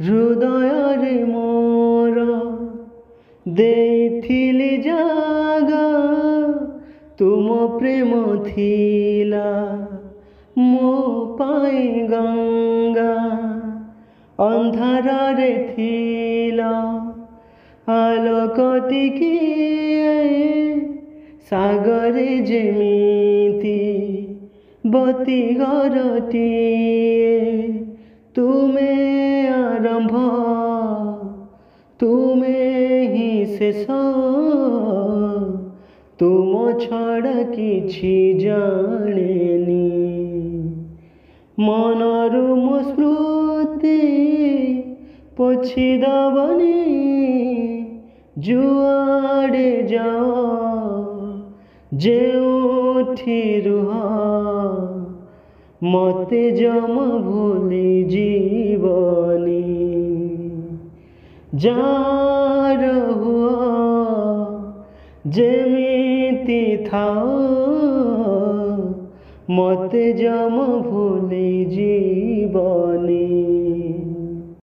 हृदय मोर देइथिली जागा तुम प्रेम थिला मो पाई गंगा अंधार रे थिला आलोक टिकिए सागरे जेमिति बती घरटिए तुमे आरंभ तुमे ही शेष तुम छड़ा किछि जानेनी मनरु मो स्मृति पोछिदबनी जुआड़े जाओ जेउठी रुह मते जम भूली जीवनी जार हुआ जेमिति थाओ मते जम भूली जीवनी।